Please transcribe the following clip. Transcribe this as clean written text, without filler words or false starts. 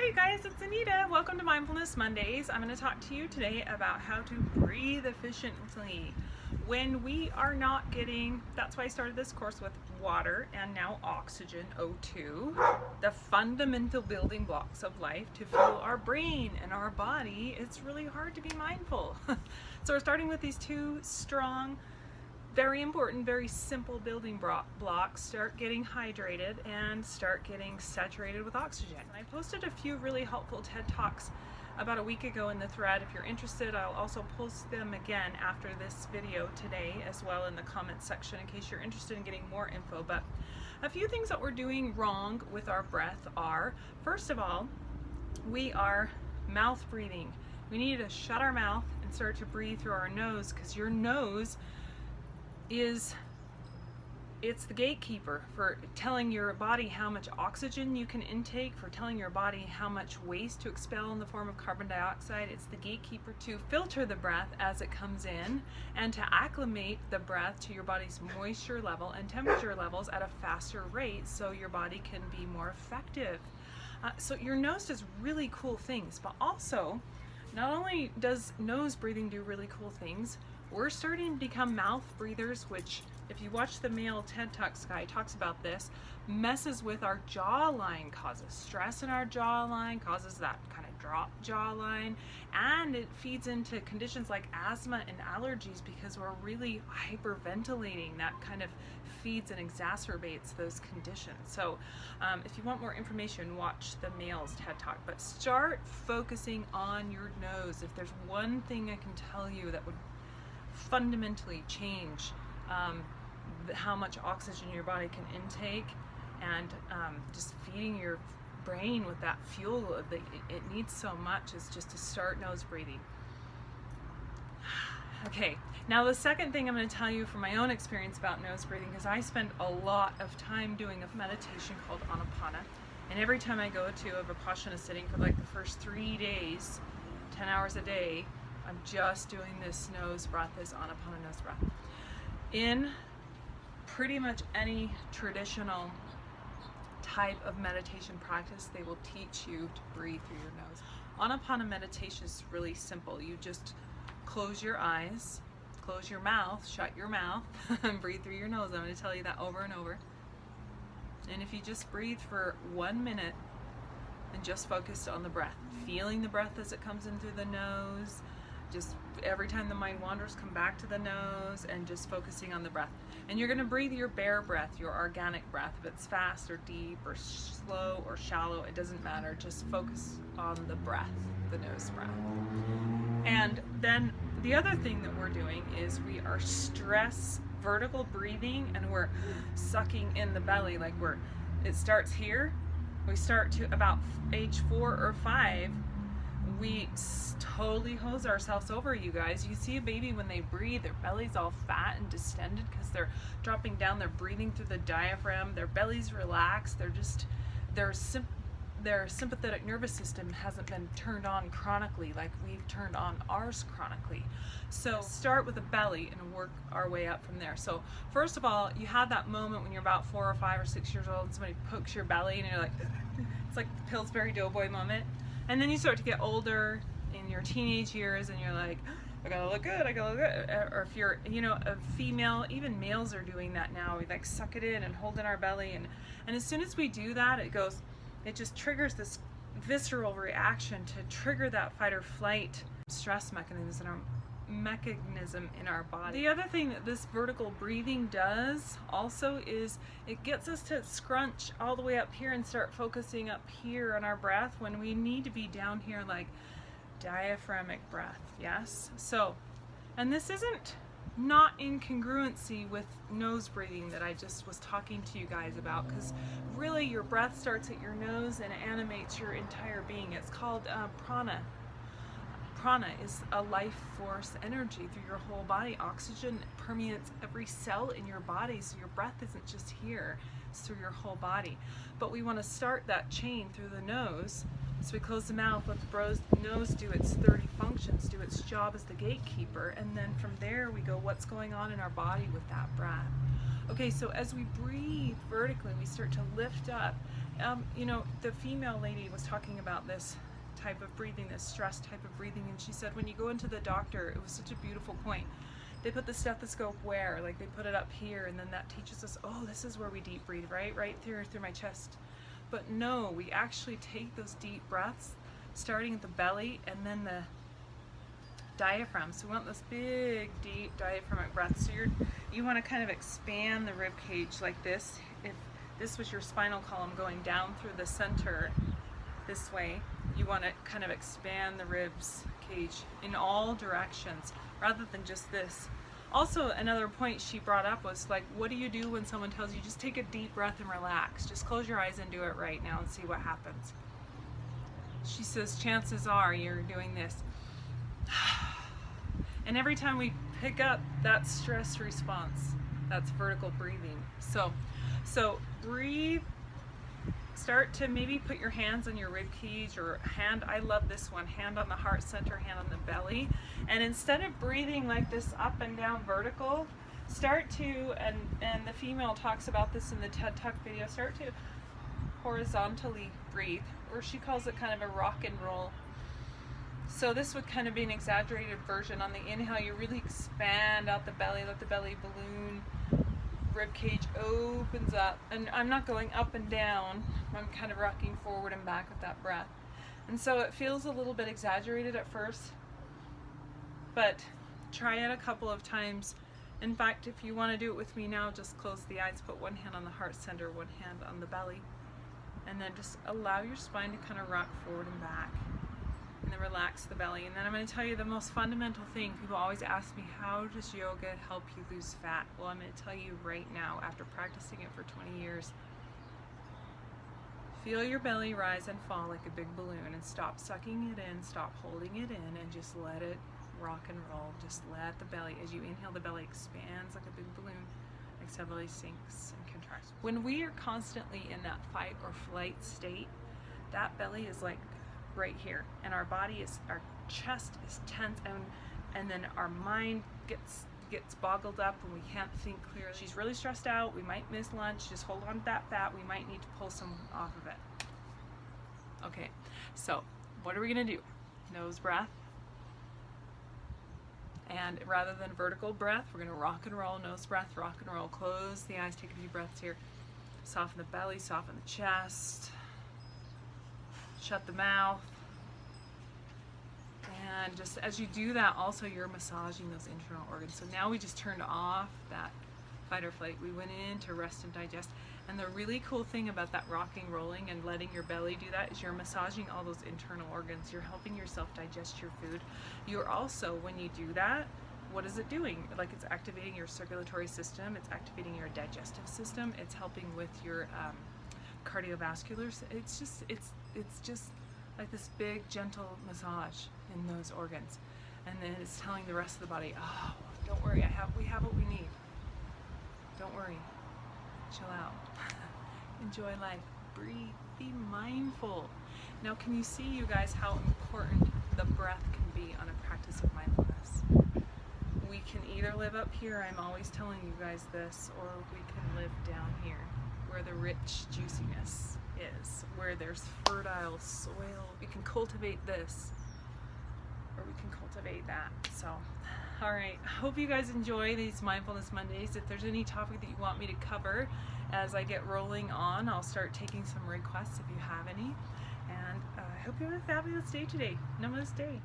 Hi guys, it's Anita. Welcome to Mindfulness Mondays. I'm going to talk to you today about how to breathe efficiently when we are not getting, that's why I started this course with water and now oxygen, O2, the fundamental building blocks of life to fuel our brain and our body. It's really hard to be mindful. So we're starting with these two strong, very important, very simple building blocks. Start getting hydrated and start getting saturated with oxygen. I posted a few really helpful TED Talks about a week ago in the thread. If you're interested, I'll also post them again after this video today as well in the comments section in case you're interested in getting more info. But a few things that we're doing wrong with our breath are, first of all, we are mouth breathing. We need to shut our mouth and start to breathe through our nose, because your nose it's the gatekeeper for telling your body how much oxygen you can intake, for telling your body how much waste to expel in the form of carbon dioxide. It's the gatekeeper to filter the breath as it comes in and to acclimate the breath to your body's moisture level and temperature levels at a faster rate so your body can be more effective. So your nose does really cool things, but also not only does nose breathing do really cool things, we're starting to become mouth breathers, which, if you watch the male TED Talks guy talks about this, messes with our jawline, causes stress in our jawline, causes that kind of drop jawline, and it feeds into conditions like asthma and allergies because we're really hyperventilating. That kind of feeds and exacerbates those conditions. So if you want more information, watch the male's TED Talk, but start focusing on your nose. If there's one thing I can tell you that would fundamentally change how much oxygen your body can intake, and just feeding your brain with that fuel that it needs so much, is just to start nose breathing. Okay, now the second thing I'm going to tell you from my own experience about nose breathing, because I spend a lot of time doing a meditation called Anapana, and every time I go to a Vipassana sitting for like the first 3 days, 10 hours a day, I'm just doing this nose breath, this Anapana nose breath. In pretty much any traditional type of meditation practice, they will teach you to breathe through your nose. Anapana meditation is really simple. You just close your eyes, close your mouth, shut your mouth, and breathe through your nose. I'm going to tell you that over and over. And if you just breathe for 1 minute and just focus on the breath, feeling the breath as it comes in through the nose, just every time the mind wanders, come back to the nose and just focusing on the breath. And you're going to breathe your bare breath, your organic breath. If it's fast or deep or slow or shallow, it doesn't matter. Just focus on the breath, the nose breath. And then the other thing that we're doing is we are stress vertical breathing, and we're sucking in the belly. Like it starts here. We start to about age 4 or 5. We totally hose ourselves over, you guys. You see a baby when they breathe, their belly's all fat and distended because they're dropping down, they're breathing through the diaphragm, their belly's relaxed, their sympathetic nervous system hasn't been turned on chronically like we've turned on ours chronically. So start with the belly and work our way up from there. So first of all, you have that moment when you're about 4 or 5 or 6 years old and somebody pokes your belly and you're like, it's like the Pillsbury Doughboy moment. And then you start to get older in your teenage years and you're like, I gotta look good, I gotta look good. Or if you're, a female, even males are doing that now. We like suck it in and hold in our belly. And as soon as we do that, it just triggers this visceral reaction to trigger that fight or flight stress mechanism in our body. The other thing that this vertical breathing does also is it gets us to scrunch all the way up here and start focusing up here on our breath when we need to be down here, like diaphragmic breath. Yes? So, and this isn't not in congruency with nose breathing that I just was talking to you guys about, because really your breath starts at your nose and it animates your entire being. It's called prana. Prana is a life force energy through your whole body. Oxygen permeates every cell in your body, so your breath isn't just here, it's through your whole body. But we want to start that chain through the nose. So we close the mouth, let the nose do its 30 functions, do its job as the gatekeeper, and then from there we go, what's going on in our body with that breath? Okay, so as we breathe vertically, we start to lift up You know, the female lady was talking about this type of breathing, this stress type of breathing, and she said when you go into the doctor, it was such a beautiful point. They put the stethoscope where? Like they put it up here, and then that teaches us, oh, this is where we deep breathe, right through my chest. But no, we actually take those deep breaths, starting at the belly and then the diaphragm. So we want this big, deep diaphragmatic breath. So you want to kind of expand the rib cage like this. If this was your spinal column going down through the center this way, you want to kind of expand the ribs cage in all directions rather than just this. Also, another point she brought up was like, what do you do when someone tells you just take a deep breath and relax? Just close your eyes and do it right now and see what happens. She says chances are you're doing this. And every time we pick up that stress response, that's vertical breathing. So breathe. Start to maybe put your hands on your rib cage or hand. I love this one. Hand on the heart center, hand on the belly. And instead of breathing like this up and down vertical, start to, and the female talks about this in the TED Talk video, start to horizontally breathe, or she calls it kind of a rock and roll. So this would kind of be an exaggerated version. On the inhale, you really expand out the belly, let the belly balloon. Rib cage opens up, and I'm not going up and down, I'm kind of rocking forward and back with that breath. And so it feels a little bit exaggerated at first, but try it a couple of times. In fact, if you want to do it with me now, just close the eyes, put one hand on the heart center, one hand on the belly, and then just allow your spine to kind of rock forward and back. And then relax the belly. And then I'm going to tell you the most fundamental thing. People always ask me, how does yoga help you lose fat? Well, I'm going to tell you right now, after practicing it for 20 years. Feel your belly rise and fall like a big balloon, and stop sucking it in, stop holding it in, and just let it rock and roll. Just let the belly, as you inhale, the belly expands like a big balloon. Exhale, belly sinks and contracts. When we are constantly in that fight or flight state, that belly is like right here, and our body is, our chest is tense, and then our mind gets boggled up and we can't think clearly. She's really stressed out, we might miss lunch, just hold on to that fat, we might need to pull some off of it. Okay, so what are we gonna do? Nose breath, and rather than vertical breath, we're gonna rock and roll. Nose breath, rock and roll. Close the eyes, take a few breaths here. Soften the belly, soften the chest. Shut the mouth. And just as you do that, also you're massaging those internal organs. So now we just turned off that fight or flight. We went in to rest and digest. And the really cool thing about that rocking, rolling, and letting your belly do that is you're massaging all those internal organs. You're helping yourself digest your food. You're also, when you do that, what is it doing? Like, it's activating your circulatory system, it's activating your digestive system, it's helping with your cardiovascular. It's just like this big gentle massage in those organs, and then it's telling the rest of the body, oh, don't worry, we have what we need. Don't worry, chill out, enjoy life, breathe, be mindful. Now, can you see, you guys, how important the breath can be on a practice of mindfulness? We can either live up here, I'm always telling you guys this, or we can live down here, where the rich juiciness is, where there's fertile soil. We can cultivate this, or we can cultivate that. So, all right, I hope you guys enjoy these Mindfulness Mondays. If there's any topic that you want me to cover as I get rolling on, I'll start taking some requests if you have any. And I hope you have a fabulous day today. Namaste.